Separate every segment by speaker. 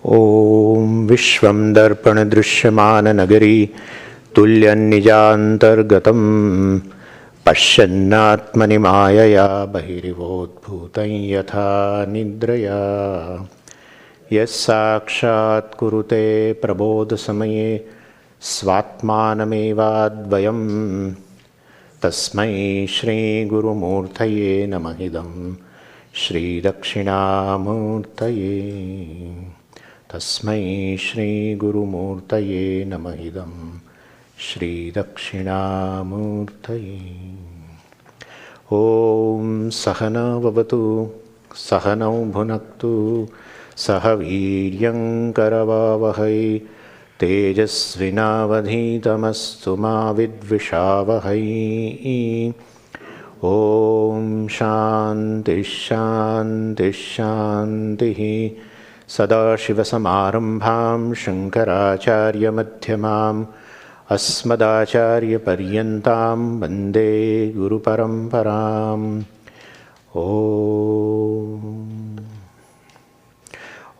Speaker 1: ॐ विश्वं दर्पणदृश्यमाननगरी तुल्यन्निजान्तर्गतं पश्यन्नात्मनि मायया बहिरिवोद्भूतं यथा निद्रया यस्साक्षात् कुरुते प्रबोधसमये स्वात्मानमेवाद्वयं तस्मै श्रीगुरुमूर्तये नमः इदं श्रीदक्षिणामूर्तये तस्मै श्रीगुरुमूर्तये नमः इदं श्रीदक्षिणामूर्तये। ॐ सहना भवतु सहनौ भुनक्तु सह वीर्यं करवावहै तेजस्विनावधीतमस्तु मा विद्विषावहै। ॐ शान्ति शान्ति शान्तिः। सदाशिवसमारम्भां शङ्कराचार्यमध्यमाम् अस्मदाचार्यपर्यन्तां वन्दे गुरुपरम्पराम्।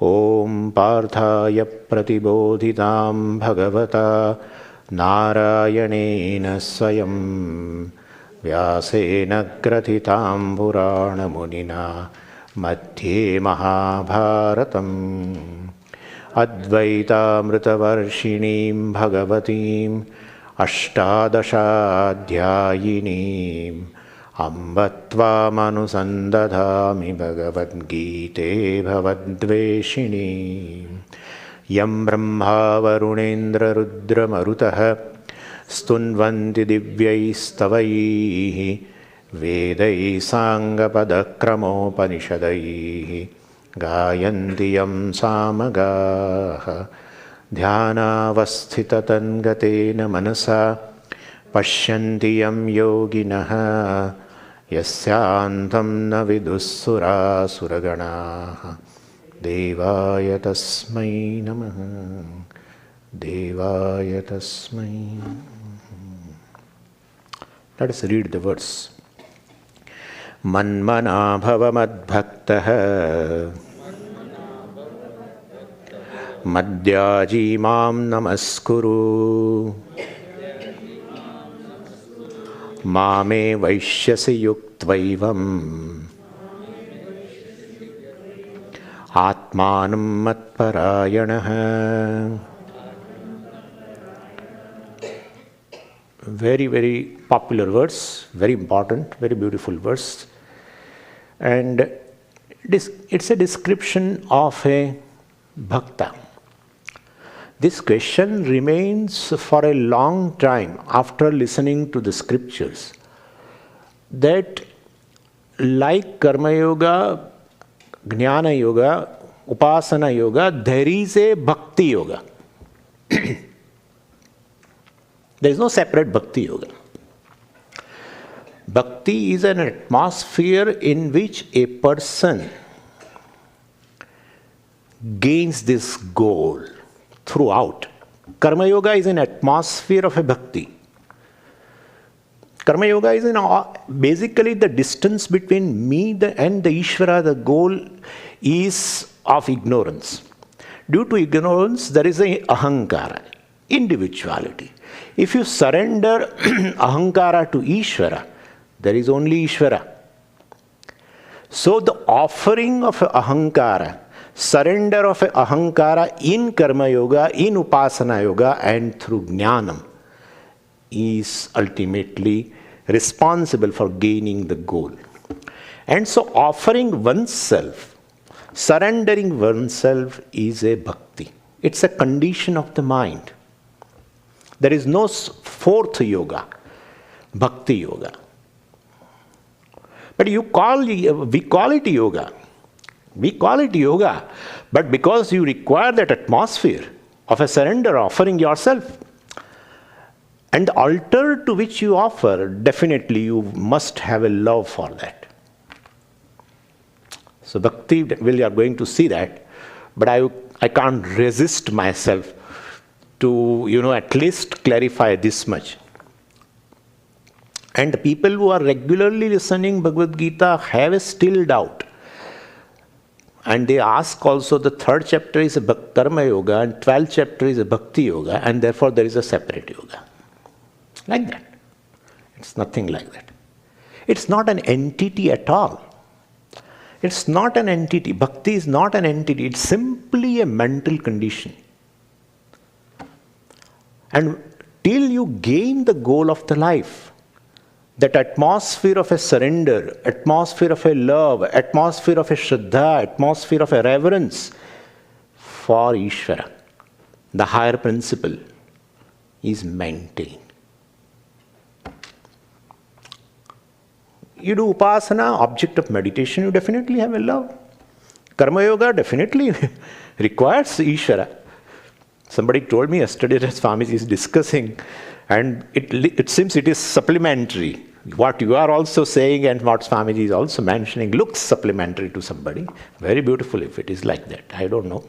Speaker 1: ॐ पार्थाय प्रतिबोधितां भगवता नारायणेन स्वयं व्यासेन ग्रथितां पुराणमुनिना मध्ये महाभारतम् अद्वैतामृतवर्षिणीं भगवतीम् अष्टादशाध्यायिनीम् अम्ब त्वामनुसन्दधामि भगवद्गीते भवद्वेषिणीम्। यं ब्रह्मा वरुणेन्द्ररुद्रमरुतः स्तुन्वन्ति दिव्यैस्तवैः वेदैः साङ्गपदक्रमोपनिषदैः गायन्ति यं सामगाः। ध्यानावस्थिततन्गतेन मनसा पश्यन्ति यं योगिनः यस्यान्तं न विदुःसुरासुरगणाः। देवाय तस्मै नमः देवाय तस्मै। Let us read the verse. मन्मना भव मद्भक्तः मद्याजी मां नमस्कुरु मामे वैश्यसि युक्त्वैवम् आत्मानं मत्परायणः। Very, very popular verse, very important, very beautiful verse. And it's a description of a bhakta. This question remains for a long time after listening to the scriptures, that like Karma Yoga, Jnana Yoga, Upasana Yoga, there is a Bhakti Yoga. There is no separate Bhakti Yoga. Bhakti is an atmosphere in which a person gains this goal throughout. Karma Yoga is an atmosphere of a Bhakti. Karma Yoga is basically the distance between me and the Ishvara. The goal is of ignorance. Due to ignorance, there is a ahankara, individuality. If you surrender ahankara to Ishvara, there is only Ishvara. So the offering of ahankara, surrender of ahankara in Karma Yoga, in Upasana Yoga and through Jnanam is ultimately responsible for gaining the goal. And so offering oneself, surrendering oneself is a bhakti. It's a condition of the mind. There is no fourth yoga, bhakti yoga. But we call it yoga. We call it yoga, but because you require that atmosphere of a surrender, offering yourself, and the altar to which you offer, definitely you must have a love for that. So bhakti, we are going to see that, but I can't resist myself to, at least clarify this much. And people who are regularly listening Bhagavad Gita have a still doubt. And they ask also the third chapter is a Karma Yoga and 12th chapter is a Bhakti Yoga, and therefore there is a separate yoga. Like that. It's nothing like that. It's not an entity at all. It's not an entity. Bhakti is not an entity. It's simply a mental condition. And till you gain the goal of the life, that atmosphere of a surrender, atmosphere of a love, atmosphere of a Shraddha, atmosphere of a reverence for Ishvara, the higher principle, is maintained. You do Upasana, object of meditation, you definitely have a love. Karma Yoga definitely requires Ishvara. Somebody told me yesterday that Swamiji is discussing, and it seems it is supplementary. What you are also saying and what Swamiji is also mentioning looks supplementary to somebody. Very beautiful if it is like that. I don't know.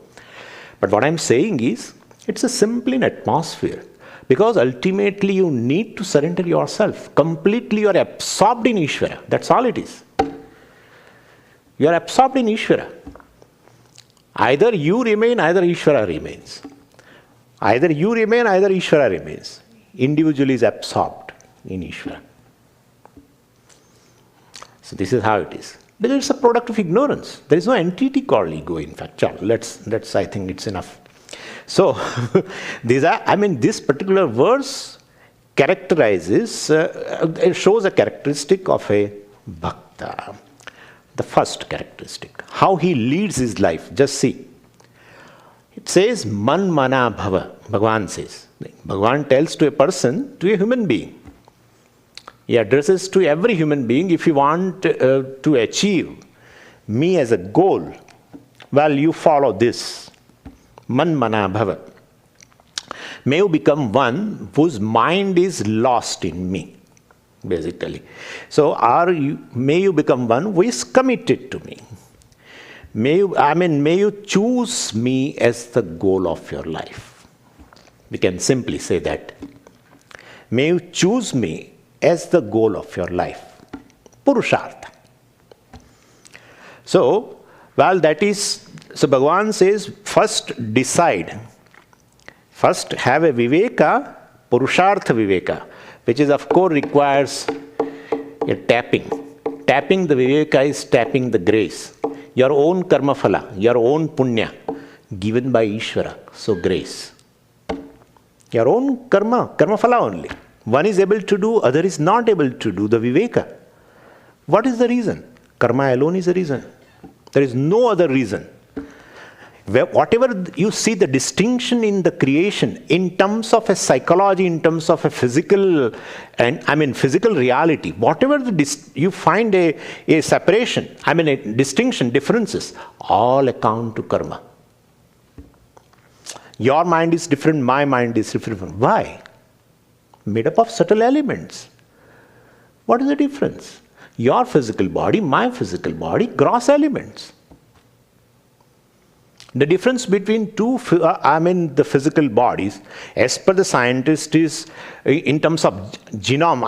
Speaker 1: But what I'm saying is, it's a simple atmosphere. Because ultimately you need to surrender yourself. Completely you are absorbed in Ishvara. That's all it is. You are absorbed in Ishvara. Either you remain, either Ishvara remains. Either you remain, either Ishvara remains. Individual is absorbed in Ishvara. So this is how it is. But it's a product of ignorance. There is no entity called ego, in fact. Let's I think it's enough. So, this particular verse characterizes, it shows a characteristic of a bhakta. The first characteristic. How he leads his life. Just see. It says, man mana bhava. Bhagavan says. Bhagavan tells to a person, to a human being. He addresses to every human being, if you want to achieve me as a goal, well, you follow this. Man mana bhava. May you become one whose mind is lost in me, basically. So, may you become one who is committed to me. May you choose me as the goal of your life. We can simply say that. May you choose me as the goal of your life. Purushartha. So, well, that is, so Bhagavan says, first decide. First have a viveka, purushartha viveka, which is of course requires a tapping. Tapping the viveka is tapping the grace. Your own karma phala, your own punya, given by Ishvara, so grace. Your own karma phala only. One is able to do, other is not able to do, the viveka. What is the reason? Karma alone is the reason. There is no other reason. Whatever you see the distinction in the creation, in terms of a psychology, in terms of a physical, physical reality, whatever you find a separation, a distinction, differences, all account to karma. Your mind is different, my mind is different. Why? Made up of subtle elements. What is the difference? Your physical body, my physical body, gross elements. The difference between the physical bodies, as per the scientist, is in terms of genome,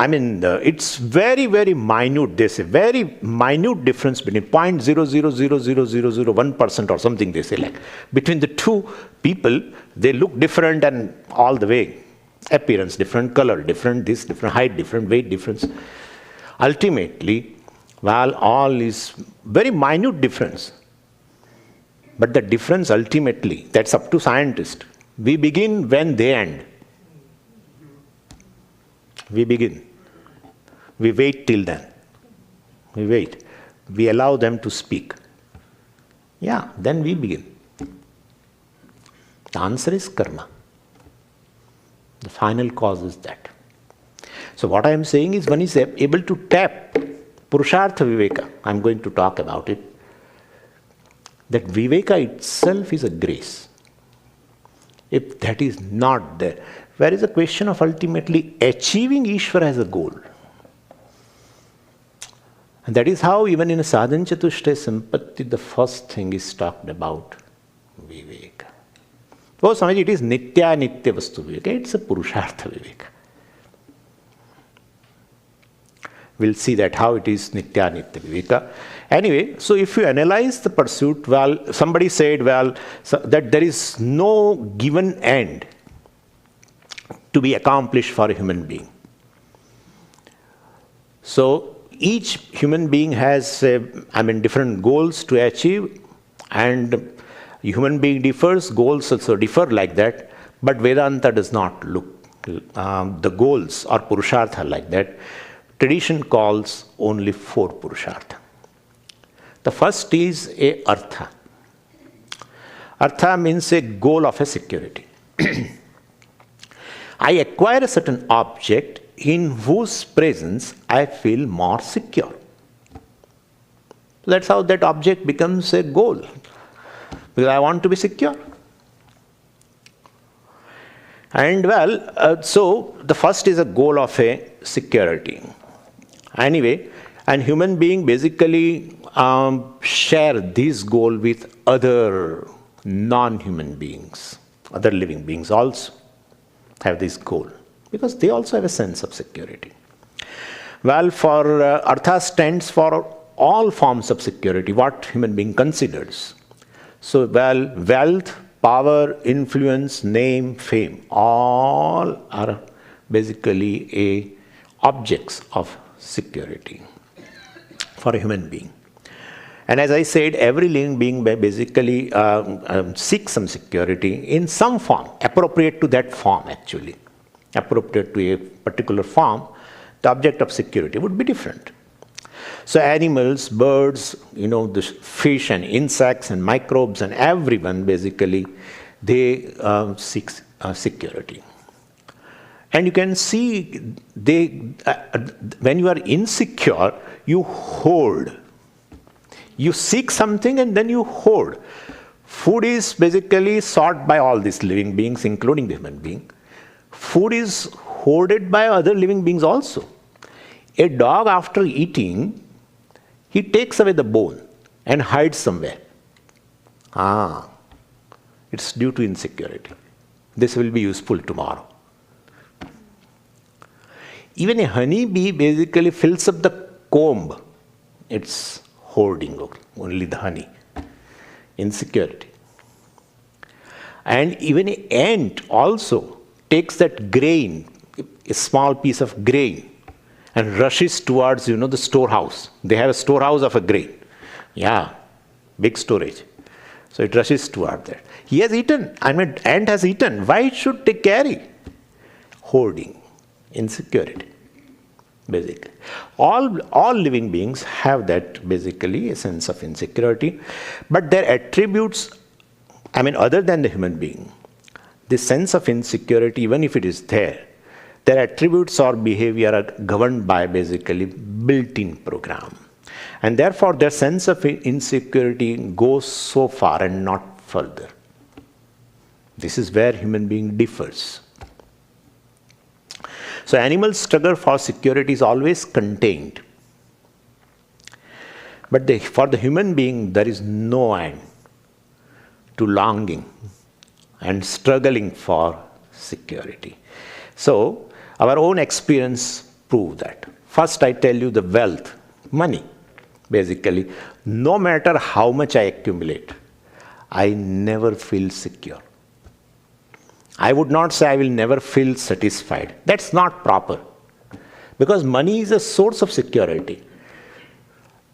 Speaker 1: it's very, very minute. They say very minute difference between 0.000001% or something, they say, like between the two people, they look different and all the way. Appearance, different color, different this, different height, different weight difference. Ultimately, well, all is very minute difference. But the difference ultimately, that's up to scientists. We begin when they end. We begin. We wait till then. We wait. We allow them to speak. Yeah, then we begin. The answer is karma. The final cause is that. So what I am saying is, one is able to tap Purushartha Viveka. I am going to talk about it. That Viveka itself is a grace. If that is not there, where is the question of ultimately achieving Ishvara as a goal? And that is how even in a Sadhana Chatushtaya Sampatti, the first thing is talked about Viveka. Oh, Swamiji, it is Nitya Vastu Viveka. It's a Purushartha Viveka. We'll see that how it is Nitya Viveka. Anyway, so if you analyze the pursuit, well, somebody said, well, that there is no given end to be accomplished for a human being. So each human being has, different goals to achieve, and human being differs, goals also differ like that, but Vedanta does not look the goals or purushartha like that. Tradition calls only 4 purushartha. The first is a artha. Artha means a goal of a security. I acquire a certain object in whose presence I feel more secure. That's how that object becomes a goal, because I want to be secure. And well, so the first is a goal of a security. Anyway, and human being basically share this goal with other non-human beings, other living beings also have this goal, because they also have a sense of security. Well, for Artha stands for all forms of security, what human being considers. So, well, wealth, power, influence, name, fame, all are basically objects of security for a human being. And as I said, every living being basically seeks some security in some form, appropriate to that form actually. Appropriate to a particular form, the object of security would be different. So animals, birds, the fish and insects and microbes and everyone basically, they seek security. And you can see when you are insecure, you hoard. You seek something and then you hoard. Food is basically sought by all these living beings, including the human being. Food is hoarded by other living beings also. A dog, after eating, he takes away the bone and hides somewhere. It's due to insecurity. This will be useful tomorrow. Even a honeybee basically fills up the comb. It's hoarding only the honey. Insecurity. And even an ant also takes that grain, a small piece of grain, and rushes towards, the storehouse. They have a storehouse of a grain. Yeah, big storage. So it rushes toward that. He has eaten. Ant has eaten. Why should they carry? Hoarding. Insecurity. Basically. All living beings have that basically a sense of insecurity. But their attributes, other than the human being, this sense of insecurity, even if it is there, their attributes or behavior are governed by basically built-in program. And therefore their sense of insecurity goes so far and not further. This is where human being differs. So animal struggle for security is always contained. But for the human being, there is no end to longing and struggling for security. So our own experience proves that. First, I tell you the wealth, money, basically. No matter how much I accumulate, I never feel secure. I would not say I will never feel satisfied. That's not proper. Because money is a source of security.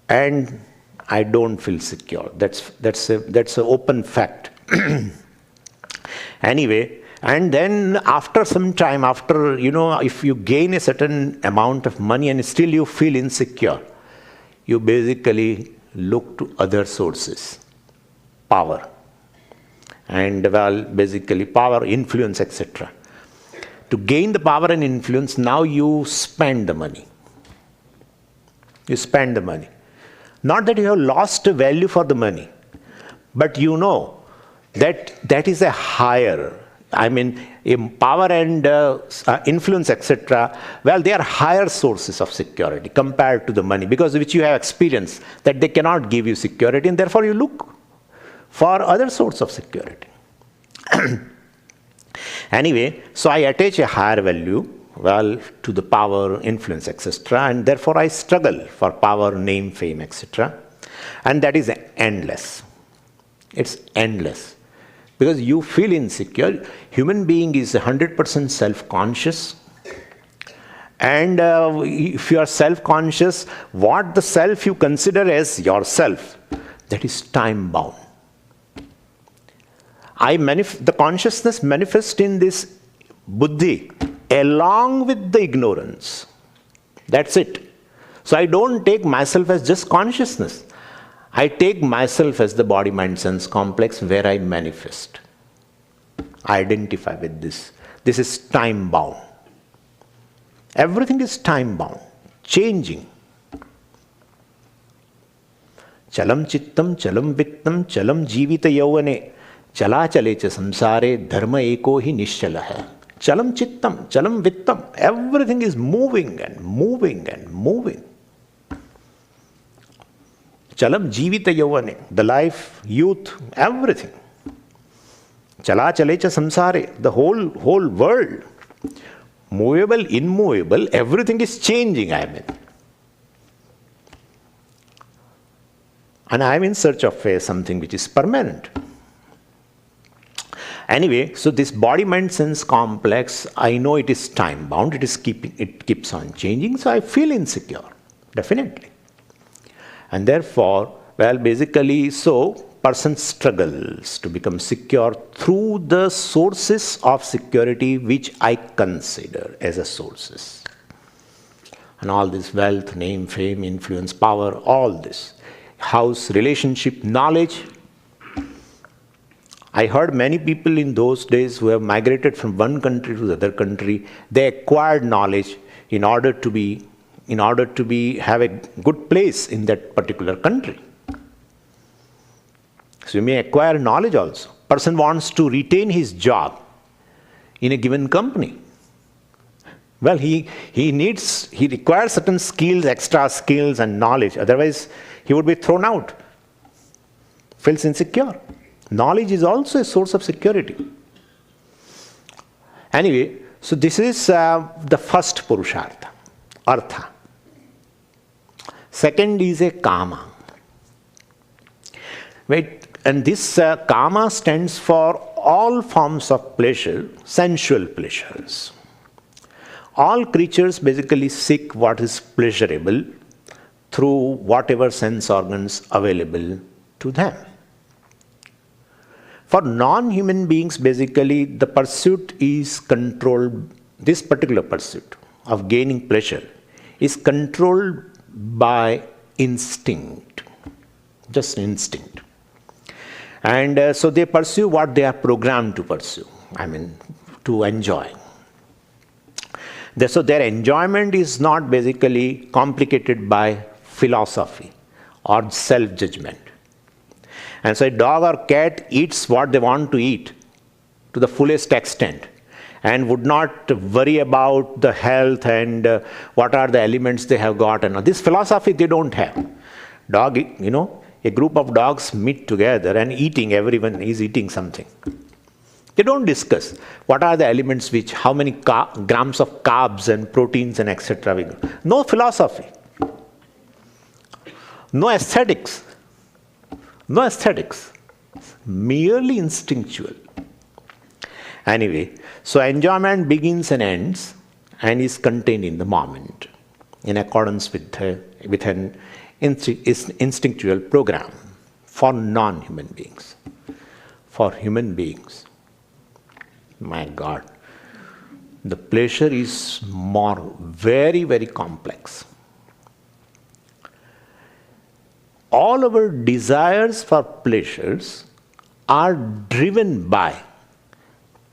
Speaker 1: And I don't feel secure. That's an open fact. Anyway, and then after some time, if you gain a certain amount of money and still you feel insecure, you basically look to other sources. Power. And basically power, influence, etc. To gain the power and influence, now you spend the money. You spend the money. Not that you have lost value for the money, but you know that is a higher, power and influence, etc. They are higher sources of security compared to the money, because which you have experienced that they cannot give you security, and therefore you look for other sorts of security. Anyway, so I attach a higher value, to the power, influence, etc. And therefore I struggle for power, name, fame, etc. And that is endless. It's endless. Because you feel insecure. Human being is 100% self-conscious. And if you are self-conscious, what the self you consider as yourself, that is time-bound. The consciousness manifests in this buddhi along with the ignorance. That's it. So I don't take myself as just consciousness. I take myself as the body, mind, sense complex where I manifest. I identify with this. This is time-bound. Everything is time-bound, changing. Chalam chittam, chalam vittam, chalam jivita yauvane, chala chale cha samsare, dharma eko hi nischala hai. Chalam chittam, chalam vittam, everything is moving and moving and moving. Chalam jivita yauvane, the life, youth, everything. Chala chale cha samsare, the whole world. Movable, immovable, everything is changing, I mean. And I am in search of something which is permanent. Anyway, so this body, mind, sense complex, I know it is time bound, it keeps on changing, so I feel insecure, definitely. And therefore, well, basically, so person struggles to become secure through the sources of security which I consider as a sources. And all this wealth, name, fame, influence, power, all this. House, relationship, knowledge. I heard many people in those days who have migrated from one country to the other country, they acquired knowledge in order to have a good place in that particular country. So you may acquire knowledge also. Person wants to retain his job in a given company. Well, he requires certain skills, extra skills and knowledge. Otherwise, he would be thrown out. Feels insecure. Knowledge is also a source of security. Anyway, so this is the first Purushartha, Artha. Second is a Kama. And this Kama stands for all forms of pleasure, sensual pleasures. All creatures basically seek what is pleasurable through whatever sense organs available to them. For non-human beings, basically, the pursuit is controlled, this particular pursuit of gaining pleasure is controlled by instinct, just instinct. And so they pursue what they are programmed to pursue, to enjoy. So their enjoyment is not basically complicated by philosophy or self-judgment. And so a dog or cat eats what they want to eat to the fullest extent and would not worry about the health and what are the elements they have got. And this philosophy they don't have. Dog, a group of dogs meet together and everyone is eating something. They don't discuss what are the elements how many grams of carbs and proteins and etc. No philosophy. No aesthetics. No aesthetics. Merely instinctual. Anyway, so enjoyment begins and ends and is contained in the moment in accordance with an instinctual program for non-human beings. For human beings, my God, the pleasure is very, very complex. All our desires for pleasures are driven by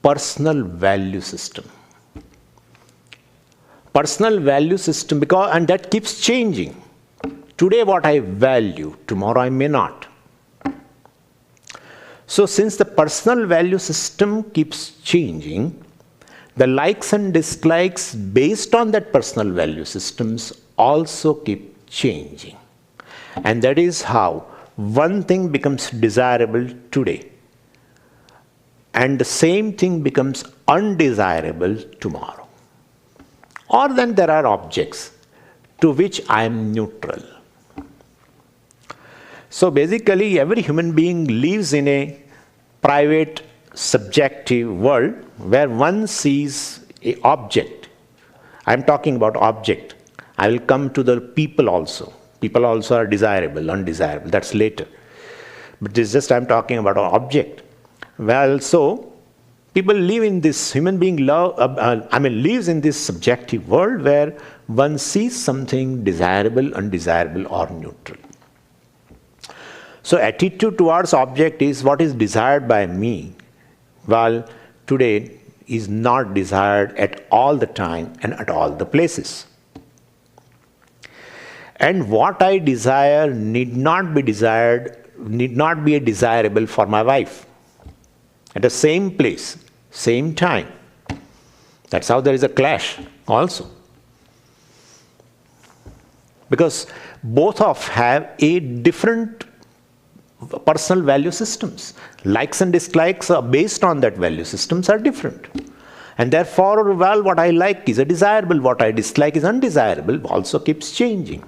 Speaker 1: personal value system. Personal value system, and that keeps changing. Today what I value, tomorrow I may not. So since the personal value system keeps changing, the likes and dislikes based on that personal value systems also keep changing. And that is how one thing becomes desirable today and the same thing becomes undesirable tomorrow. Or then there are objects to which I am neutral. So basically, every human being lives in a private, subjective world where one sees a object. I'm talking about object. I will come to the people also. People also are desirable, undesirable. That's later. But this is just I'm talking about an object. Well, so people live in this human being lives in this subjective world where one sees something desirable, undesirable, or neutral. So attitude towards object is what is desired by me, while today is not desired at all the time and at all the places. And what I desire need not be desirable for my wife. At the same place, same time. That's how there is a clash also. Because both of have a different personal value systems. Likes and dislikes are based on that value systems are different. And therefore, well, what I like is a desirable, what I dislike is undesirable, also keeps changing.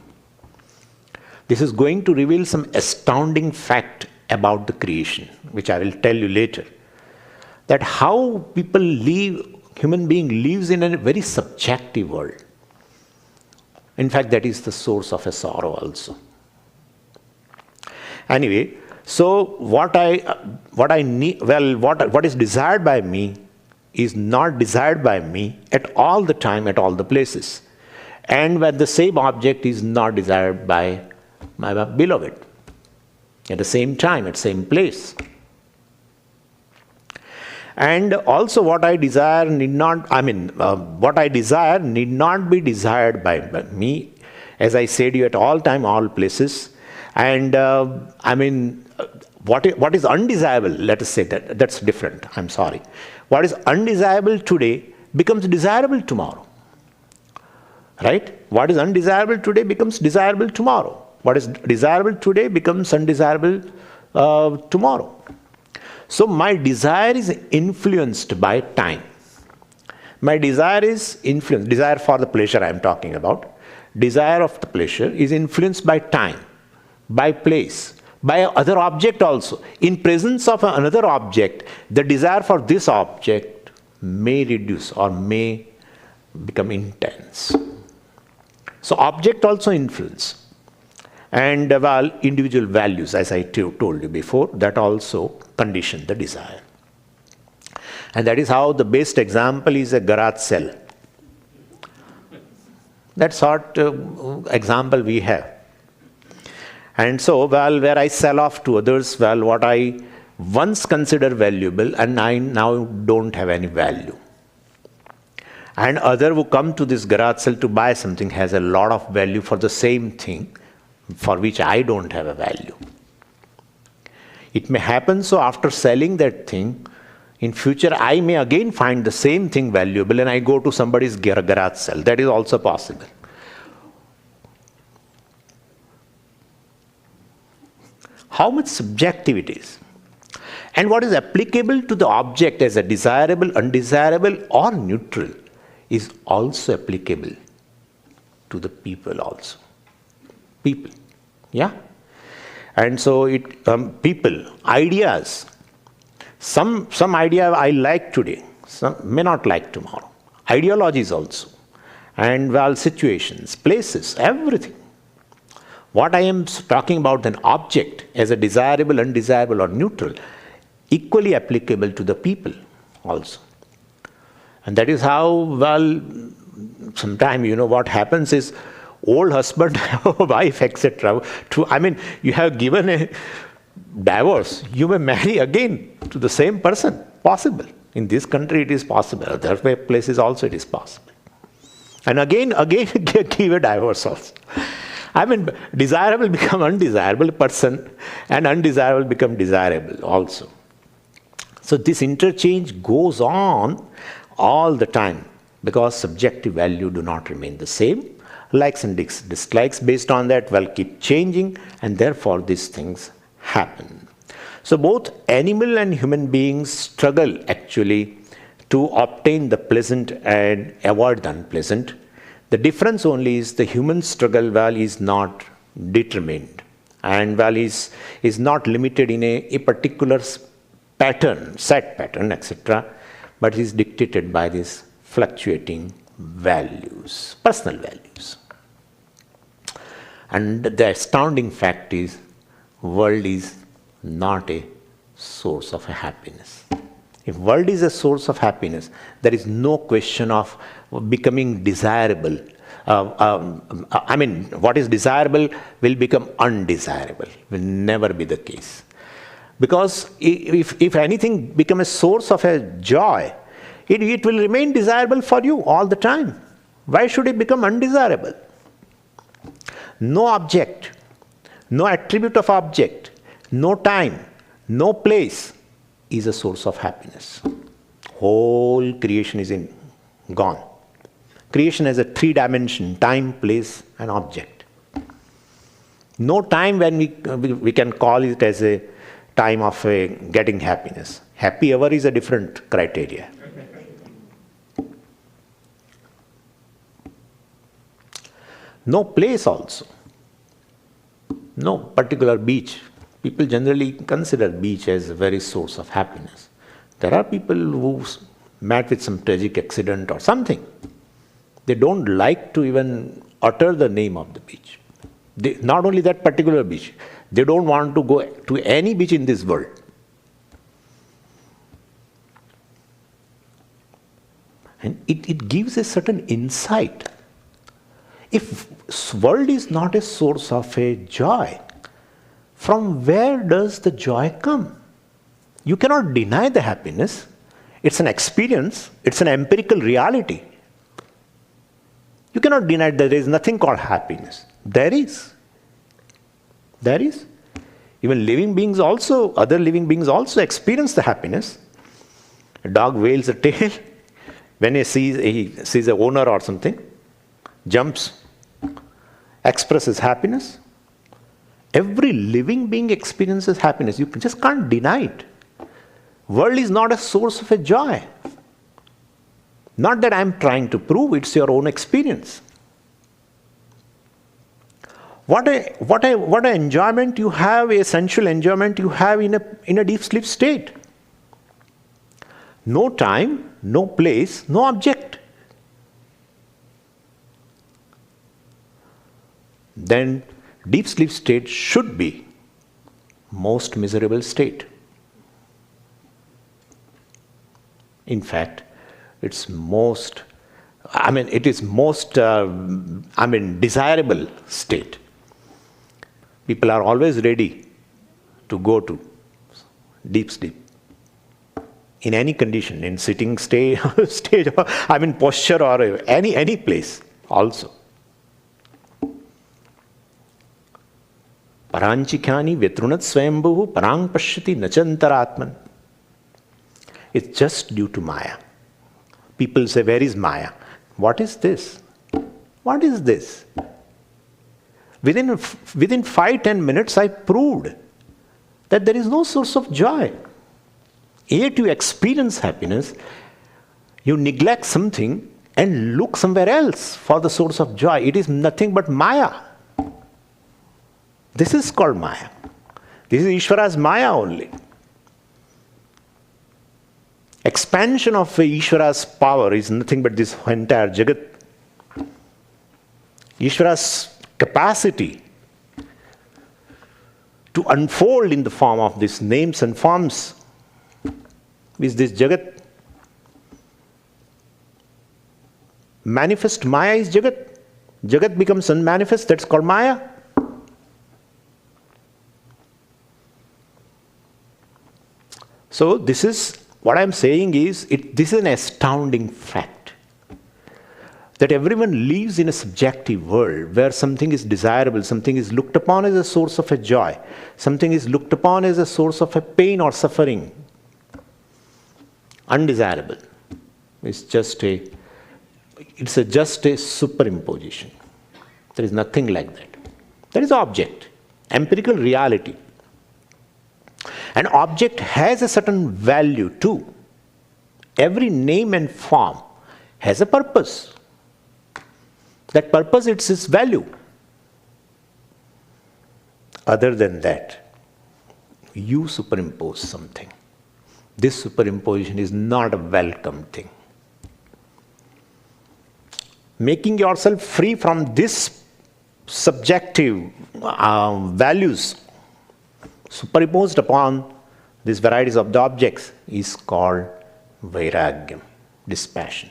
Speaker 1: This is going to reveal some astounding fact about the creation, which I will tell you later. That how people live, human being lives in a very subjective world. In fact, that is the source of a sorrow also. Anyway, so what is desired by me is not desired by me at all the time, at all the places. And when the same object is not desired by my beloved at the same time, at same place. And also what I desire need not be desired by me, as I said you, at all time, all places. And what is undesirable, let us say that's different, I'm sorry. What is undesirable today becomes desirable tomorrow. Right? What is undesirable today becomes desirable tomorrow. What is desirable today becomes undesirable tomorrow. So my desire is influenced by time. My desire is influenced, desire for the pleasure I am talking about. Desire of the pleasure is influenced by time, by place, by other object also. In presence of another object, the desire for this object may reduce or may become intense. So object also influence. And well, individual values, as I told you before, that also condition the desire. And that is how the best example is a garage sale. That's what example we have. And so, well, where I sell off to others, well, what I once considered valuable and I now don't have any value. And other who come to this garage sale to buy something has a lot of value for the same thing for which I don't have a value. It may happen so after selling that thing, in future I may again find the same thing valuable and I go to somebody's garage sale. That is also possible. How much subjective it is. And what is applicable to the object as a desirable, undesirable or neutral is also applicable to the people also. People. Yeah? And so people, ideas. Some idea I like today, some may not like tomorrow. Ideologies also. And well, situations, places, everything. What I am talking about, an object as a desirable, undesirable or neutral, equally applicable to the people also. And that is how, well, sometimes, what happens is, old husband, wife, etc. You have given a divorce, you may marry again to the same person. Possible. In this country it is possible. Other places also it is possible. And again give a divorce also. Desirable become undesirable person and undesirable become desirable also. So this interchange goes on all the time because subjective value do not remain the same. Likes and dislikes based on that keep changing and therefore these things happen. So both animal and human beings struggle actually to obtain the pleasant and avoid the unpleasant. The difference only is the human struggle is not determined And value is not limited in a particular pattern, set pattern, etc., but is dictated by these fluctuating values, personal values. And the astounding fact is, world is not a source of happiness. If world is a source of happiness, there is no question of becoming desirable. What is desirable will become undesirable, will never be the case. Because if anything becomes a source of a joy, it will remain desirable for you all the time. Why should it become undesirable? No object, no attribute of object, no time, no place is a source of happiness. Whole creation is gone. Creation has a 3 dimension: time, place, and object. No time when we can call it as a time of getting happiness. Happy hour is a different criteria. No place also. No particular beach. People generally consider beach as a very source of happiness. There are people who met with some tragic accident or something. They don't like to even utter the name of the beach. Not only that particular beach, they don't want to go to any beach in this world. And it gives a certain insight. If world is not a source of a joy, from where does the joy come? You cannot deny the happiness. It's an experience. It's an empirical reality. You cannot deny that there is nothing called happiness. There is. There is. Even living beings also, other living beings also experience the happiness. A dog wails a tail when he sees an owner or something, jumps, expresses happiness. Every living being experiences happiness. You just can't deny it. World is not a source of a joy. Not that I'm trying to prove, it's your own experience. What a enjoyment you have, a sensual enjoyment you have in a deep sleep state. No time, no place, no object. Then deep sleep state should be most miserable state. In fact, it is most desirable state. People are always ready to go to deep sleep. In any condition, in sitting stage, posture or any place also. Paranchikhani Vetrunat Swayambhuhu Parang Pashyati Nachantaratman. It's just due to Maya. People say, where is Maya? What is this? What is this? Within 5-10 minutes, I proved that there is no source of joy. Yet you experience happiness, you neglect something and look somewhere else for the source of joy. It is nothing but Maya. This is called Maya. This is Ishvara's Maya only. Expansion of Ishvara's power is nothing but this entire Jagat. Ishvara's capacity to unfold in the form of these names and forms is this Jagat. Manifest Maya is Jagat. Jagat becomes unmanifest, that's called Maya. So this is, what I'm saying is, this is an astounding fact. That everyone lives in a subjective world where something is desirable, something is looked upon as a source of a joy, something is looked upon as a source of a pain or suffering. Undesirable. It's just a superimposition. There is nothing like that. There is object, empirical reality. An object has a certain value too. Every name and form has a purpose. That purpose, it's its value. Other than that, you superimpose something. This superimposition is not a welcome thing. Making yourself free from this subjective values superimposed upon these varieties of the objects is called vairagyam, dispassion.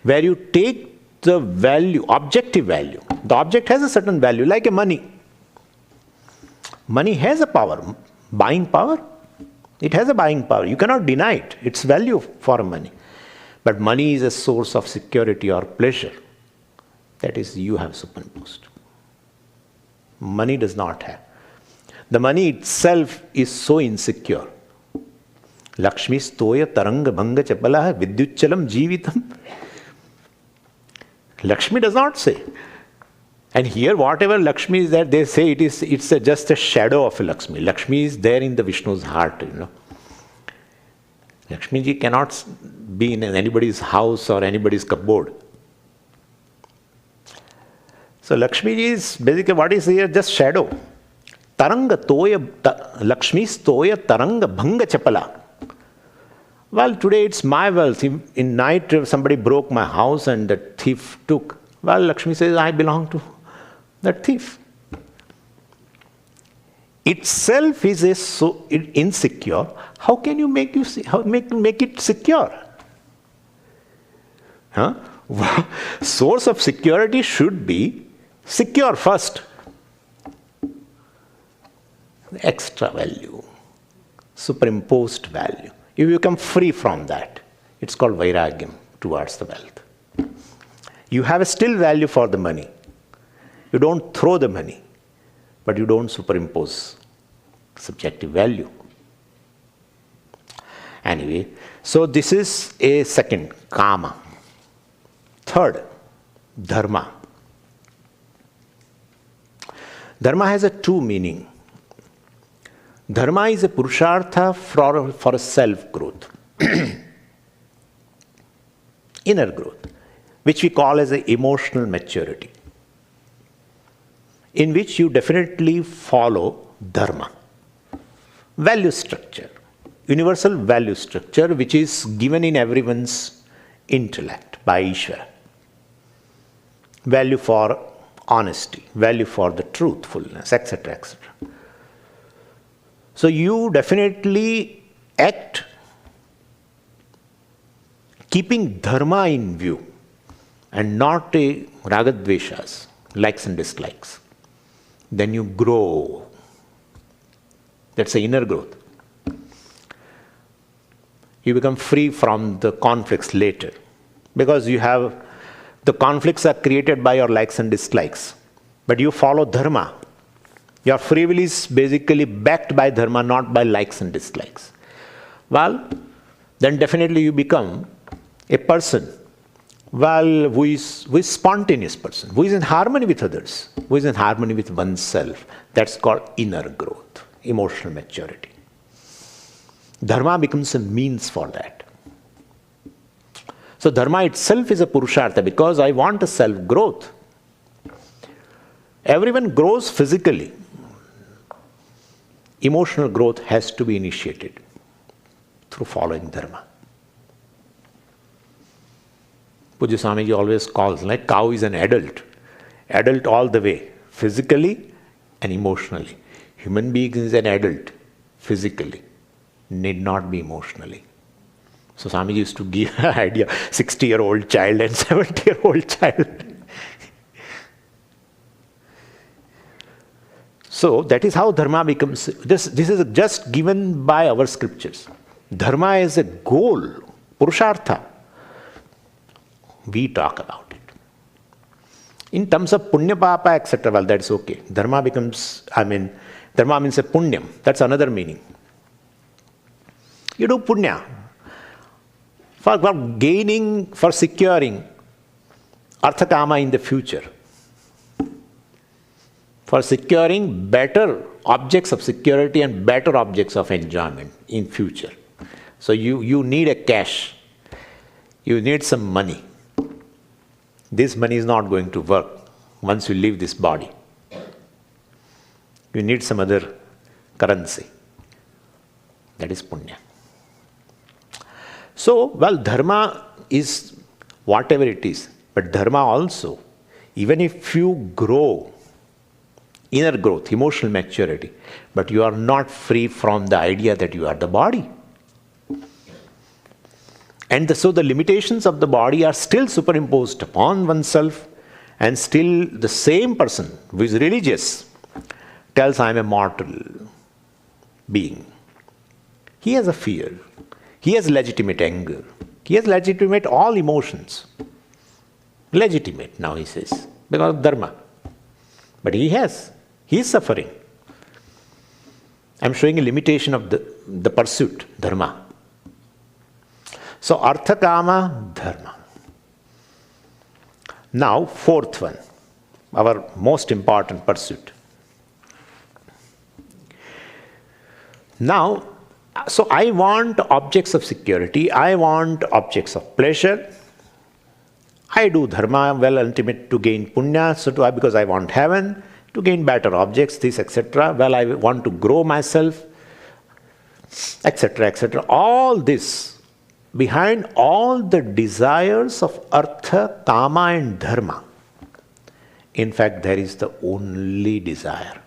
Speaker 1: Where you take the value, objective value. The object has a certain value, like a money. Money has a power, buying power. It has a buying power. You cannot deny it. Its value for money. But money is a source of security or pleasure. That is, you have superimposed. Money does not have. The money itself is so insecure. Lakshmi stoya taranga bhanga chapala vidyuchalam jivitam. Lakshmi does not say. And here, whatever Lakshmi is there, they say it's just a shadow of a Lakshmi. Lakshmi is there in the Vishnu's heart, Lakshmi ji cannot be in anybody's house or anybody's cupboard. So Lakshmi ji is basically what is here, just shadow. Taranga toya, Lakshmi's toya taranga bhanga chapala. Well, today it's my wealth. In night, somebody broke my house and the thief took. Well, Lakshmi says, I belong to that thief. Itself is so insecure. How can you make it secure? Huh? Source of security should be secure first. Extra value, superimposed value. You become free from that. It's called vairagyam towards the wealth. You have a still value for the money. You don't throw the money, but you don't superimpose subjective value. Anyway, so this is a second, kama. Third, dharma. Dharma has a two meaning. Dharma is a purushartha for a self-growth, inner growth, which we call as a emotional maturity, in which you definitely follow dharma, value structure, universal value structure, which is given in everyone's intellect by Ishvara. Value for honesty, value for the truthfulness, etc., etc. So you definitely act keeping dharma in view and not a ragadveshas, likes and dislikes. Then you grow. That's the inner growth. You become free from the conflicts later, because you have the conflicts are created by your likes and dislikes, but you follow dharma. Your free will is basically backed by dharma, not by likes and dislikes. Well, then definitely you become a person, who is spontaneous person, who is in harmony with others, who is in harmony with oneself. That's called inner growth, emotional maturity. Dharma becomes a means for that. So dharma itself is a purushartha, because I want a self-growth. Everyone grows physically. Emotional growth has to be initiated through following dharma. Pujya Swamiji always calls, like cow is an adult all the way, physically and emotionally. Human being is an adult, physically, need not be emotionally. So Swamiji used to give an idea, 60-year-old child and 70-year-old child. So that is how dharma becomes, this is just given by our scriptures. Dharma is a goal, purushartha. We talk about it. In terms of punya papa, etc., well, that's okay. Dharma becomes, dharma means a punyam. That's another meaning. You do punya for gaining, for securing artha kama in the future, for securing better objects of security and better objects of enjoyment in future. So you need a cash. You need some money. This money is not going to work once you leave this body. You need some other currency. That is punya. So, well, dharma is whatever it is. But dharma also, even if you grow, inner growth, emotional maturity, but you are not free from the idea that you are the body. And so the limitations of the body are still superimposed upon oneself, and still the same person who is religious tells, I am a mortal being. He has a fear. He has legitimate anger. He has legitimate all emotions. Legitimate, now he says, because of dharma. But he is suffering. I'm showing a limitation of the pursuit, dharma. So, artha, kama, dharma. Now, fourth one, our most important pursuit. Now, so I want objects of security, I want objects of pleasure. I do dharma, well, ultimate to gain punya, so because I want heaven, to gain better objects, this, etc. Well, I want to grow myself, etc., etc. All this, behind all the desires of artha, kama and dharma, in fact, there is the only desire.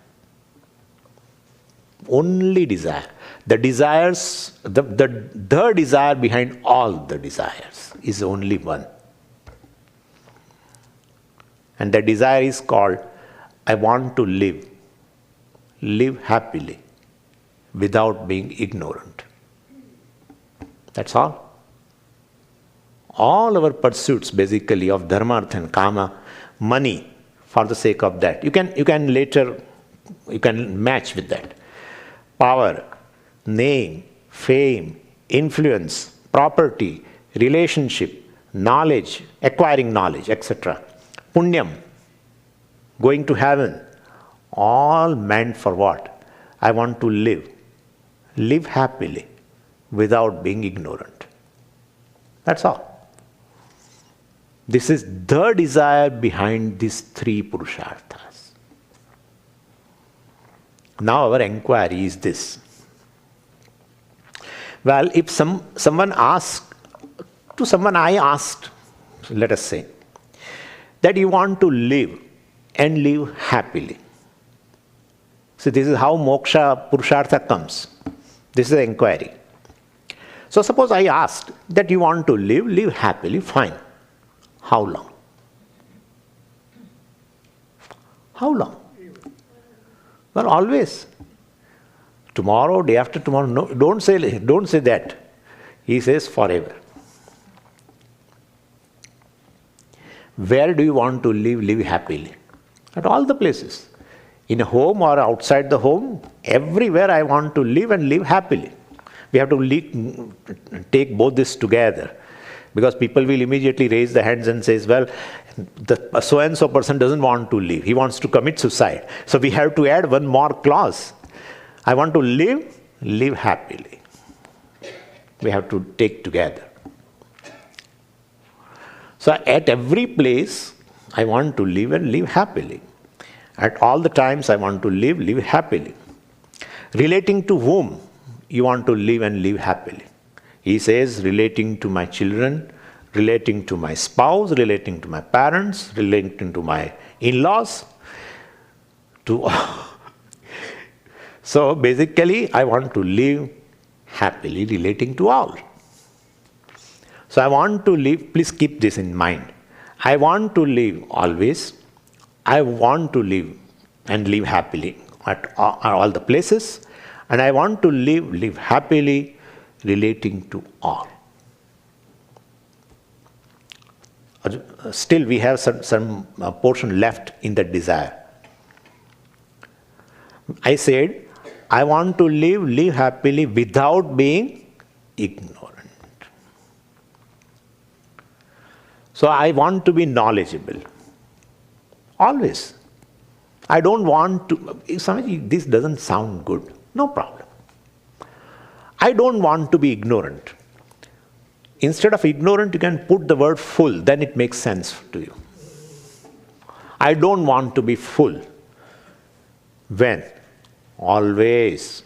Speaker 1: Only desire. The desires, the desire behind all the desires is only one. And the desire is called, I want to live happily, without being ignorant. That's all. All our pursuits basically of dharma, artha and kama, money, for the sake of that. You can later, you can match with that. Power, name, fame, influence, property, relationship, knowledge, acquiring knowledge, etc. Punyam, going to heaven, all meant for what? I want to live happily, without being ignorant. That's all. This is the desire behind these three purusharthas. Now our inquiry is this. Well, if someone asked, to someone I asked, let us say, that you want to live and live happily. So this is how moksha purushartha comes. This is the inquiry. So suppose I asked that you want to live happily, fine. How long? How long? Well, always. Tomorrow, day after tomorrow. No, don't say that. He says forever. Where do you want to live happily? At all the places. In a home or outside the home, everywhere I want to live and live happily. We have to take both this together. Because people will immediately raise their hands and says, well, the so-and-so person doesn't want to live. He wants to commit suicide. So we have to add one more clause. I want to live happily. We have to take together. So at every place, I want to live and live happily. At all the times, I want to live happily. Relating to whom you want to live and live happily? He says, relating to my children, relating to my spouse, relating to my parents, relating to my in-laws. So basically, I want to live happily, relating to all. So I want to live, please keep this in mind. I want to live always. I want to live and live happily at all the places. And I want to live happily, relating to all. Still we have some portion left in that desire. I said, I want to live happily without being ignorant. So I want to be knowledgeable. Always. I don't want to, Swamiji, this doesn't sound good. No problem. I don't want to be ignorant. Instead of ignorant, you can put the word full, then it makes sense to you. I don't want to be full. When? Always.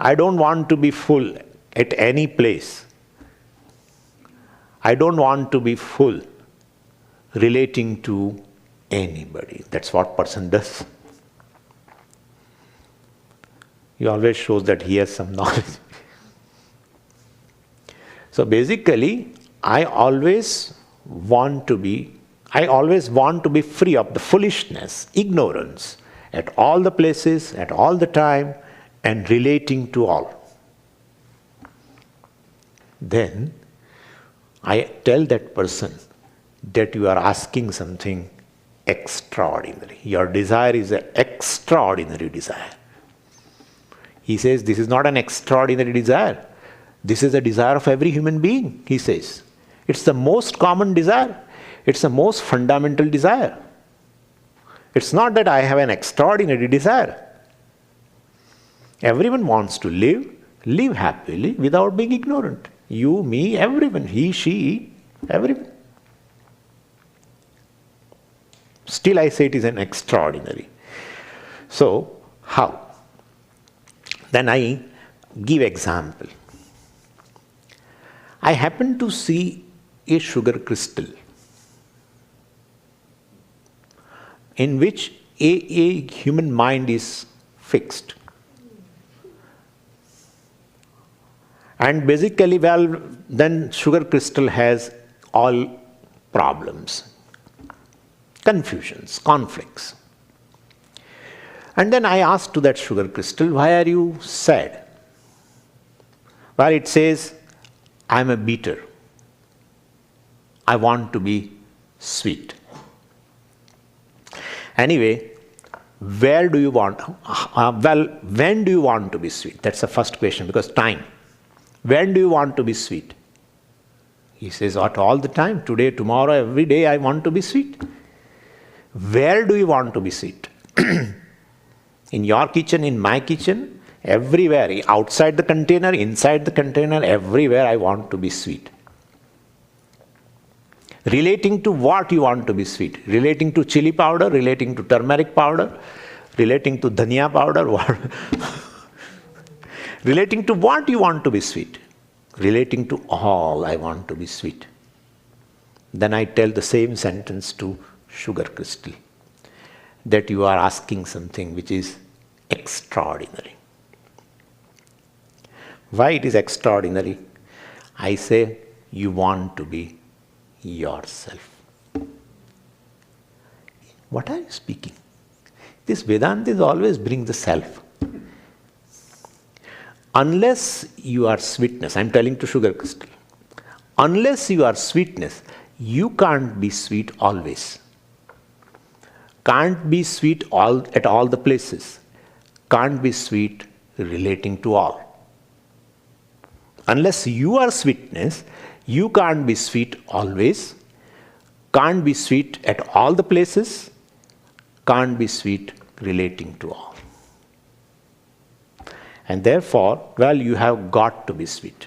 Speaker 1: I don't want to be full at any place. I don't want to be full relating to anybody. That's what person does. He always shows that he has some knowledge. So basically, I always want to be free of the foolishness, ignorance, at all the places, at all the time, and relating to all. Then I tell that person that you are asking something extraordinary. Your desire is an extraordinary desire. He says, this is not an extraordinary desire. This is the desire of every human being, he says. It's the most common desire. It's the most fundamental desire. It's not that I have an extraordinary desire. Everyone wants to live happily without being ignorant. You, me, everyone, he, she, everyone. Still I say it is an extraordinary. So, how? Then I give example. I happen to see a sugar crystal in which a human mind is fixed. And basically, then sugar crystal has all problems, confusions, conflicts. And then I asked to that sugar crystal, why are you sad? Well, it says, I'm a bitter. I want to be sweet. Anyway, where do you want? When do you want to be sweet? That's the first question, because time. When do you want to be sweet? He says, at all the time, today, tomorrow, every day I want to be sweet. Where do you want to be sweet? In your kitchen, in my kitchen, everywhere, outside the container, inside the container, everywhere I want to be sweet. Relating to what you want to be sweet? Relating to chili powder, relating to turmeric powder, relating to dhania powder, what? Relating to what you want to be sweet? Relating to all I want to be sweet. Then I tell the same sentence to sugar crystal, that you are asking something which is extraordinary. Why it is extraordinary? I say, you want to be yourself. What are you speaking? This Vedanta always brings the self. Unless you are sweetness, I'm telling to sugar crystal, unless you are sweetness, you can't be sweet always. Can't be sweet at all the places. Can't be sweet relating to all. Unless you are sweetness, you can't be sweet always, can't be sweet at all the places, can't be sweet relating to all. And therefore, you have got to be sweet.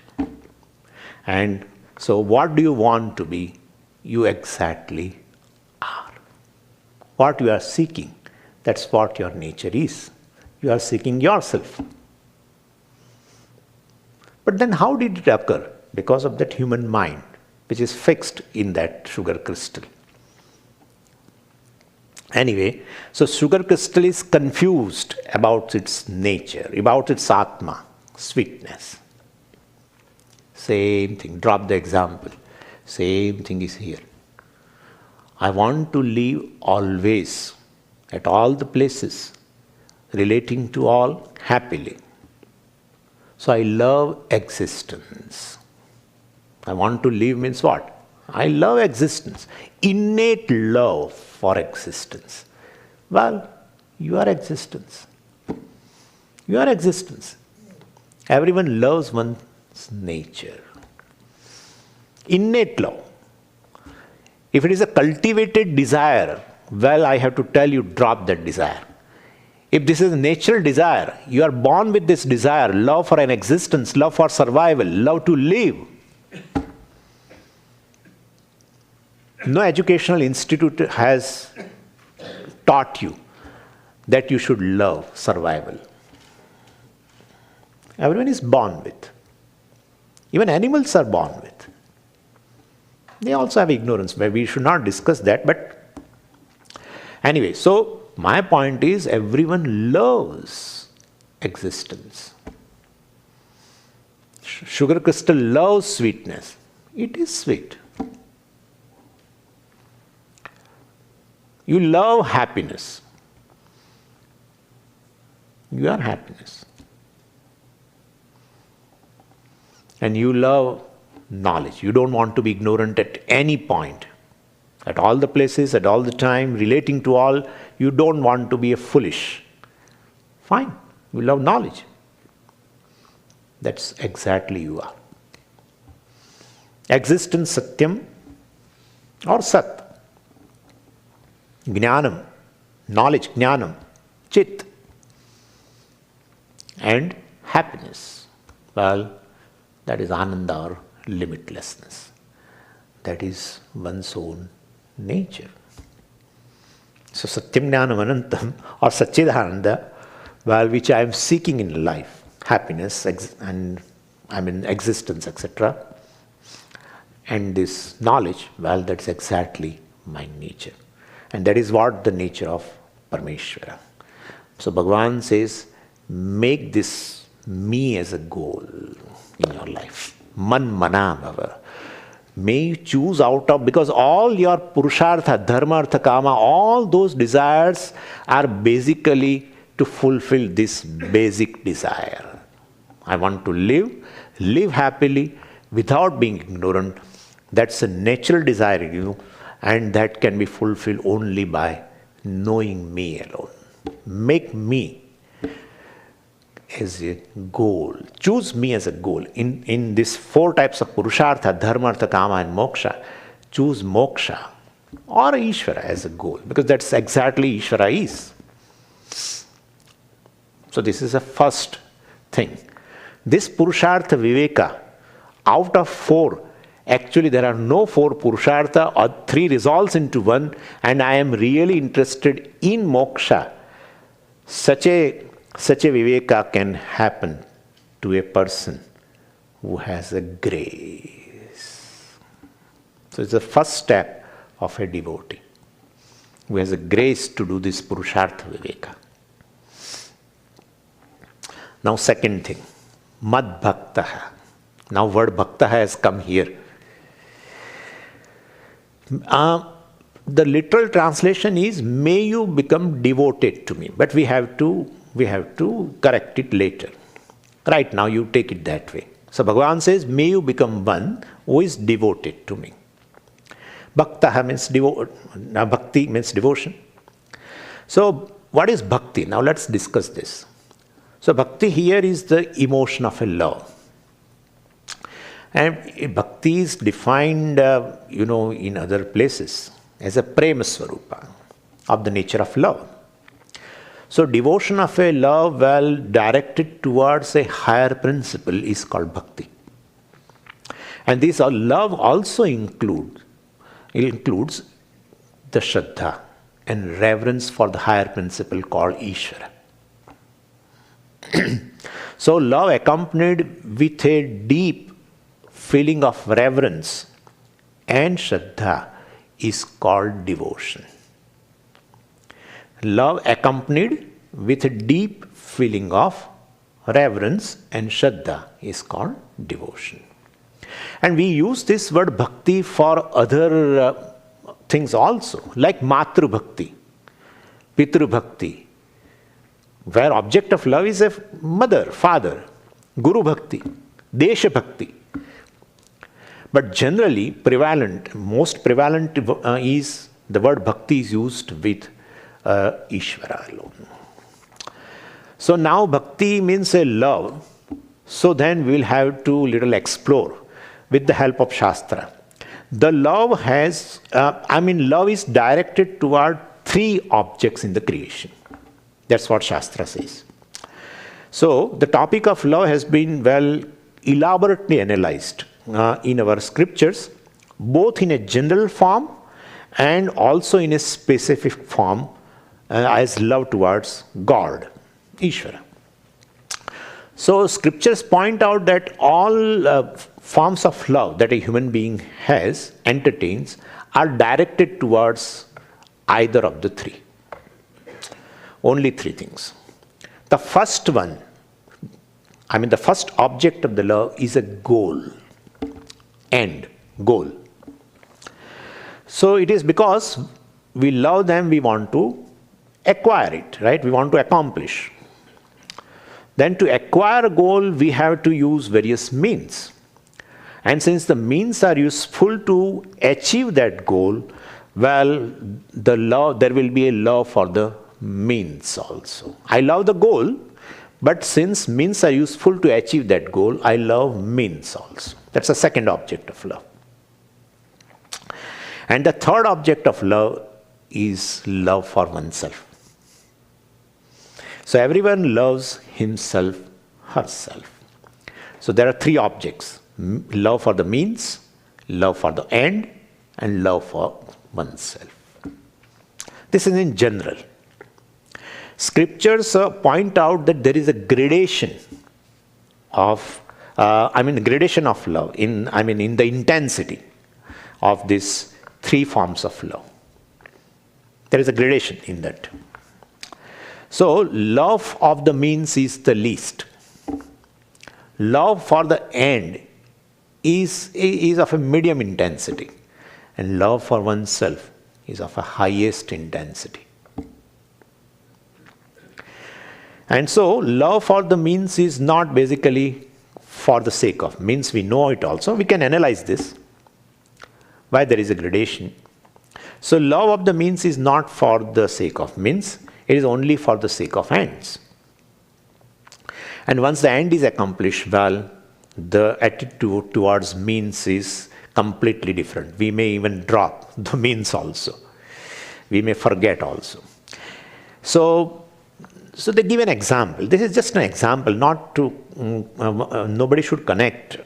Speaker 1: And so what do you want to be? You exactly are. What you are seeking, that's what your nature is. You are seeking yourself. But then how did it occur? Because of that human mind, which is fixed in that sugar crystal. Anyway, so sugar crystal is confused about its nature, about its Atma, sweetness. Same thing, drop the example. Same thing is here. I want to live always, at all the places, relating to all happily. So I love existence. I want to live means what? I love existence. Innate love for existence. Well, you are existence. You are existence. Everyone loves one's nature. Innate love. If it is a cultivated desire, I have to tell you, drop that desire. If this is a natural desire, you are born with this desire, love for an existence, love for survival, love to live. No educational institute has taught you that you should love survival? Everyone is born with. Even animals are born with. They also have ignorance. Maybe we should not discuss that, but anyway, so my point is everyone loves existence. Sugar crystal loves sweetness. It is sweet. You love happiness. You are happiness. And you love knowledge. You don't want to be ignorant at any point. At all the places, at all the time, relating to all, you don't want to be a foolish. Fine. You love knowledge. That's exactly you are. Existence satyam or sat. Jnanam, knowledge, jnanam, chit. And happiness. Well, that is ananda or limitlessness. That is one's own nature. So satyam jnanam anantam or satchidananda, well, which I am seeking in life, happiness and existence, etc. And this knowledge, well, that's exactly my nature. And that is what the nature of Parameshvara. So Bhagavan says, make this me as a goal in your life. Man mana bhava. May you choose out of, because all your purushartha, dharma, artha, kama, all those desires are basically to fulfill this basic desire. I want to live happily without being ignorant. That's a natural desire in you, and that can be fulfilled only by knowing me alone. Make me as a goal. Choose me as a goal. In these four types of purushartha, dharma, artha, kama and moksha, choose moksha or Ishvara as a goal, because that's exactly Ishvara is. So this is the first thing. This purushartha viveka, out of four, actually there are no four purushartha or three resolves into one, and I am really interested in moksha. Such a viveka can happen to a person who has a grace. So it's the first step of a devotee who has a grace to do this purushartha viveka. Now second thing, mad bhaktaha. Now word bhaktaha has come here. The literal translation is, may you become devoted to me. But we have to correct it later. Right now you take it that way. So Bhagavan says, may you become one who is devoted to me. Bhaktaha means bhakti means devotion. So what is bhakti? Now let's discuss this. So bhakti here is the emotion of a love. And bhakti is defined, in other places as a prema swarupa of the nature of love. So devotion of a love well directed towards a higher principle is called bhakti. And this love also includes the shraddha and reverence for the higher principle called Ishvara. So love accompanied with a deep feeling of reverence and shraddha is called devotion. Love accompanied with a deep feeling of reverence and shraddha is called devotion. And we use this word bhakti for other things also, like matru bhakti, pitru bhakti, where object of love is a mother, father, guru bhakti, desha bhakti. But generally, most prevalent is the word bhakti is used with Ishvara alone. So now bhakti means a love. So then we will have to little explore with the help of Shastra. The love has, love is directed toward three objects in the creation. That's what Shastra says. So the topic of love has been well elaborately analyzed in our scriptures, both in a general form and also in a specific form as love towards God, Ishvara. So scriptures point out that all forms of love that a human being has, entertains, are directed towards either of the three. Only three things. The first one, the first object of the love is a goal, end, goal. So it is because we love them, we want to acquire it, right? We want to accomplish. Then to acquire a goal, we have to use various means. And since the means are useful to achieve that goal, well, there will be a love for the means also. I love the goal, but since means are useful to achieve that goal, I love means also. That's the second object of love. And the third object of love is love for oneself. So everyone loves himself, herself. So there are three objects: love for the means, love for the end, and love for oneself. This is in general. Scriptures point out that there is a gradation of, gradation of love in the intensity of these three forms of love. There is a gradation in that. So love of the means is the least. Love for the end is of a medium intensity, and love for oneself is of a highest intensity. And so love for the means is not basically for the sake of means. We know it also. We can analyze this, why there is a gradation. So love of the means is not for the sake of means. It is only for the sake of ends. And once the end is accomplished, well, the attitude towards means is completely different. We may even drop the means also. We may forget also. So they give an example. This is just an example, not to, nobody should connect,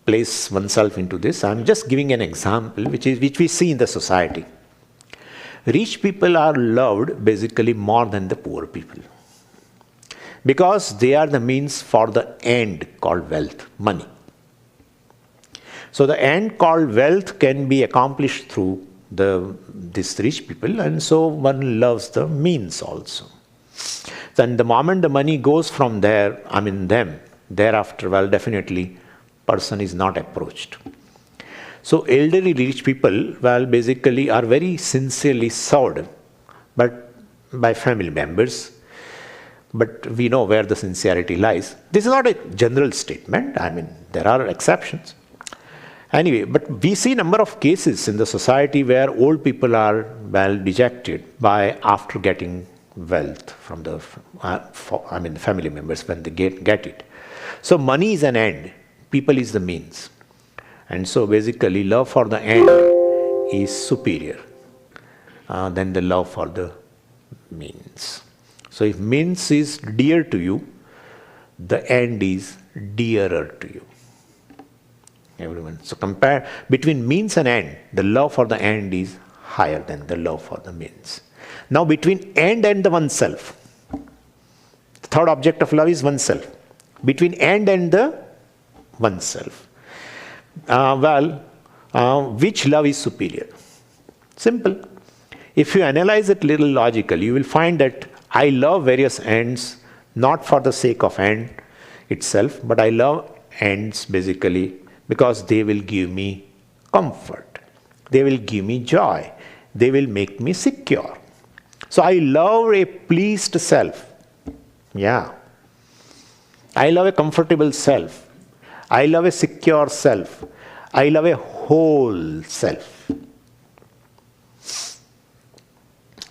Speaker 1: place oneself into this. I'm just giving an example which we see in the society. Rich people are loved basically more than the poor people, because they are the means for the end called wealth, money. So the end called wealth can be accomplished through these rich people, and so one loves the means also. Then the moment the money goes from them, thereafter, well, definitely person is not approached. So elderly rich people, well, basically are very sincerely served, but by family members. But we know where the sincerity lies. This is not a general statement. There are exceptions. Anyway, but we see a number of cases in the society where old people are, well, dejected after getting wealth from the family members when they get it. So money is an end, people is the means. And so basically love for the end is superior than the love for the means. So if means is dear to you, the end is dearer to you. Everyone. So compare between means and end, the love for the end is higher than the love for the means. Now between end and the oneself, the third object of love is oneself. Between end and the oneself, which love is superior? Simple. If you analyze it a little logically, you will find that I love various ends not for the sake of end itself, but I love ends basically because they will give me comfort. They will give me joy. They will make me secure. So I love a pleased self. Yeah. I love a comfortable self. I love a secure self. I love a whole self.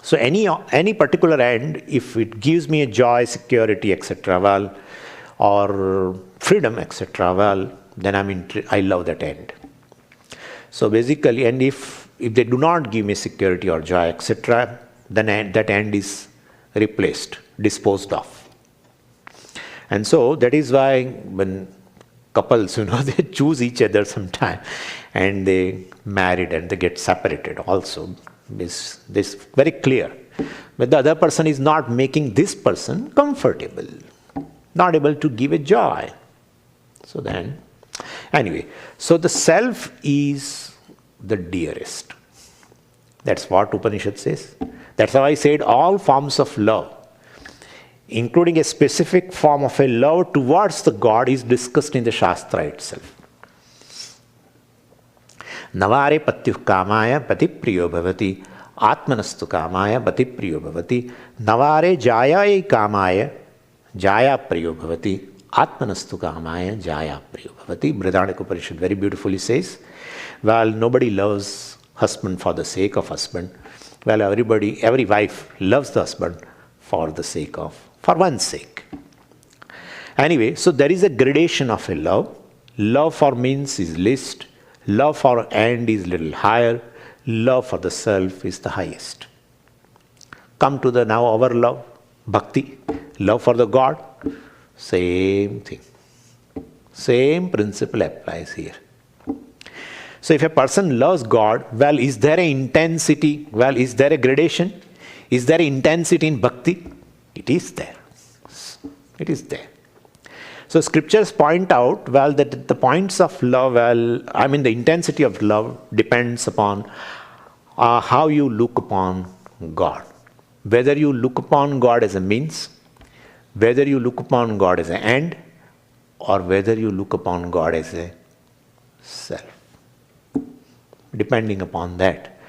Speaker 1: So any particular end, if it gives me a joy, security, etc., well, or freedom, etc., well, then I love that end. So basically, and if they do not give me security or joy, etc., then that end is replaced, disposed of. And so that is why when couples, they choose each other sometime and they married and they get separated also This very clear. But the other person is not making this person comfortable, not able to give a joy. So then, anyway, so the self is the dearest. That's what Upanishad says. That's how I said all forms of love, including a specific form of a love towards the God, is discussed in the Shastra itself. Navare patyuh kamaya pati priyo bhavati, atmanastu kamaya pati priyo bhavati, navare jayai kamaya jaya priyo bhavati, atmanastu kamaya jaya priyo bhavati. Brihadaranyaka Upanishad very beautifully says, well, nobody loves husband for the sake of husband. Well, every wife loves the husband for one's sake. Anyway, so there is a gradation of a love. Love for means is least. Love for end is little higher. Love for the self is the highest. Come to the now our love, bhakti, love for the God. Same thing. Same principle applies here. So if a person loves God, well, is there an intensity? Well, is there a gradation? Is there intensity in bhakti? It is there. It is there. So scriptures point out, well, that the points of love, the intensity of love depends upon how you look upon God. Whether you look upon God as a means, whether you look upon God as an end, or whether you look upon God as a self. Depending upon that,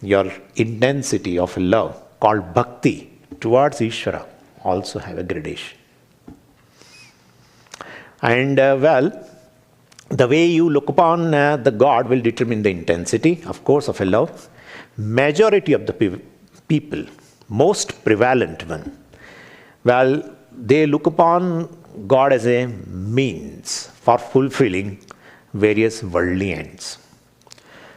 Speaker 1: your intensity of love, called bhakti, towards Ishvara also have a gradation. And the way you look upon the God will determine the intensity, of course, of a love. Majority of the people, most prevalent one, well, they look upon God as a means for fulfilling various worldly ends.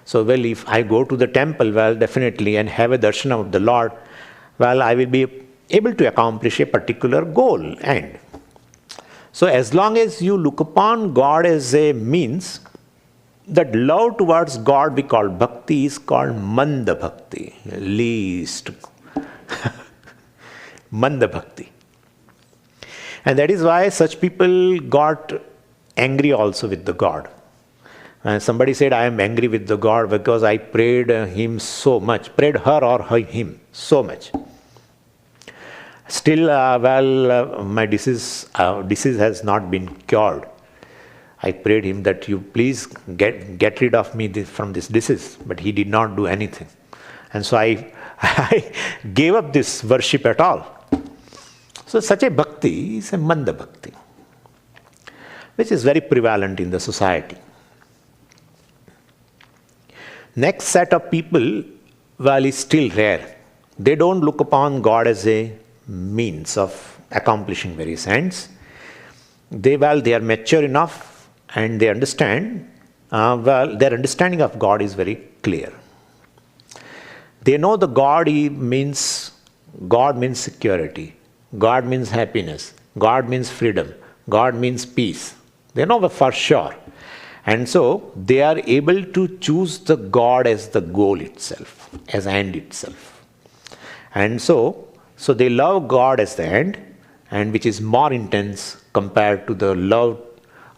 Speaker 1: So, well, if I go to the temple, well, definitely, and have a darshan of the Lord, well, I will be able to accomplish a particular goal, end. So as long as you look upon God as a means, that love towards God we call bhakti is called manda bhakti, least manda bhakti. And that is why such people got angry also with the God. And somebody said, I am angry with the God because I prayed him so much, prayed her or him so much. Still, my disease has not been cured. I prayed him that you please get rid of me from this disease, but he did not do anything. And so I gave up this worship at all. So such a bhakti is a manda bhakti, which is very prevalent in the society. Next set of people, well, is still rare. They don't look upon God as a means of accomplishing various ends. They are mature enough and they understand, their understanding of God is very clear. They know the God means security, God means happiness, God means freedom, God means peace. They know for sure. And so they are able to choose the God as the goal itself, as end itself. And so they love God as the end, and which is more intense compared to the love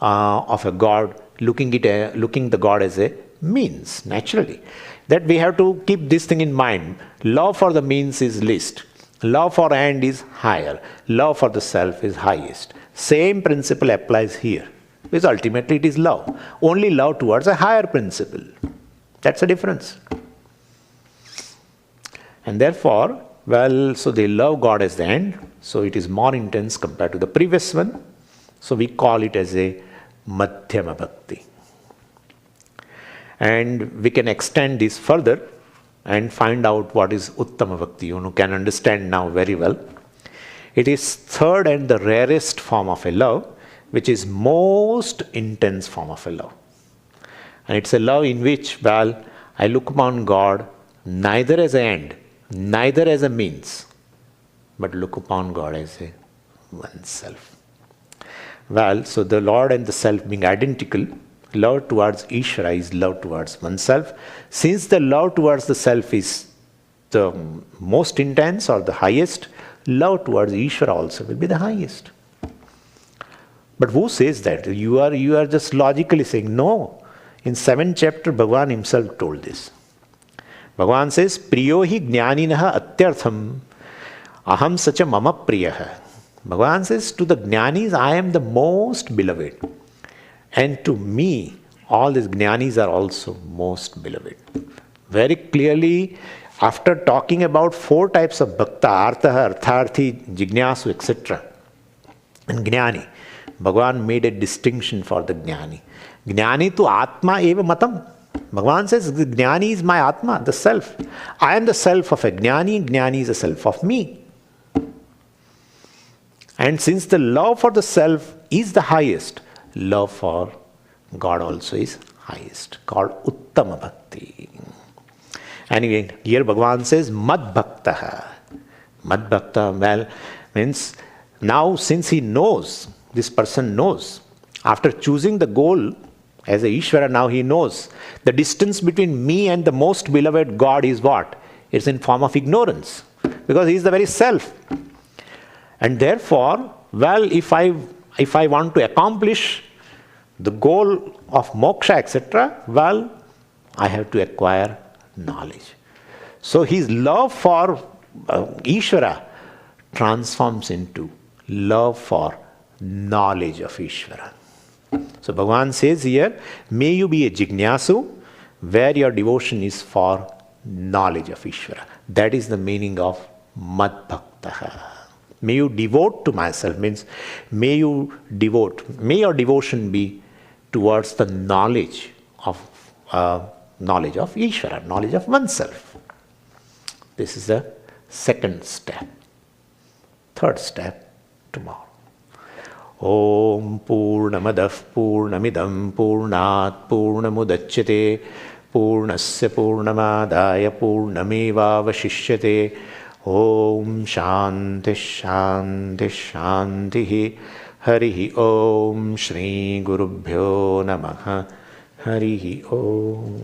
Speaker 1: of a God, looking the God as a means, naturally. That we have to keep this thing in mind. Love for the means is least. Love for end is higher. Love for the self is highest. Same principle applies here. Because ultimately it is love. Only love towards a higher principle. That's the difference. And therefore, so they love God as the end, so it is more intense compared to the previous one. So we call it as a Madhyama Bhakti. And we can extend this further and find out what is Uttama Bhakti. You can understand now very well. It is third and the rarest form of a love, which is most intense form of a love. And it's a love in which, I look upon God neither as an end, neither as a means, but look upon God as a oneself. So the Lord and the self being identical, Love towards Ishvara is love towards oneself. Since the love towards the self is the most intense or the highest, love towards Ishvara also will be the highest. But who says that? You are just logically saying no. In 7th chapter, Bhagavan himself told this. Bhagavan says, Priyo hi jnaninaha atyartham aham sacha mama priyaha. Bhagavan says, to the jnanis, I am the most beloved. And to me, all these jnanis are also most beloved. Very clearly, after talking about 4 types of bhakta, artha, artharthi, jignasu, etc., and jnani, Bhagavan made a distinction for the jnani. Jnani tu atma eva matam. Bhagavan says, the jnani is my atma, the self. I am the self of a jnani, jnani is the self of me. And since the love for the self is the highest, love for God also is highest, called Uttama Bhakti. And again, here Bhagavan says, Mad Bhaktaha. Mad Bhakta, well, means now since he knows, this person knows, after choosing the goal as a Ishvara, now he knows the distance between me and the most beloved God is what? It's in form of ignorance, because he is the very self. And therefore, well, if I want to accomplish the goal of moksha, etc., well, I have to acquire knowledge. So his love for Ishvara transforms into love for knowledge of Ishvara. So Bhagavan says here, may you be a jignasu where your devotion is for knowledge of Ishvara. That is the meaning of Mad Bhaktaha. May you devote to myself, means may your devotion be towards the knowledge of Ishvara, knowledge of oneself. This is the second step. Third step, tomorrow. Om Purnamadah Purnamidam Purnat Purnamudachyate Purnasya Purnamadaya Purnameva Vashishyate. Om Shanti Shanti Shanti. Harihi Om Shri Gurubhyo Namaha. Harihi Om.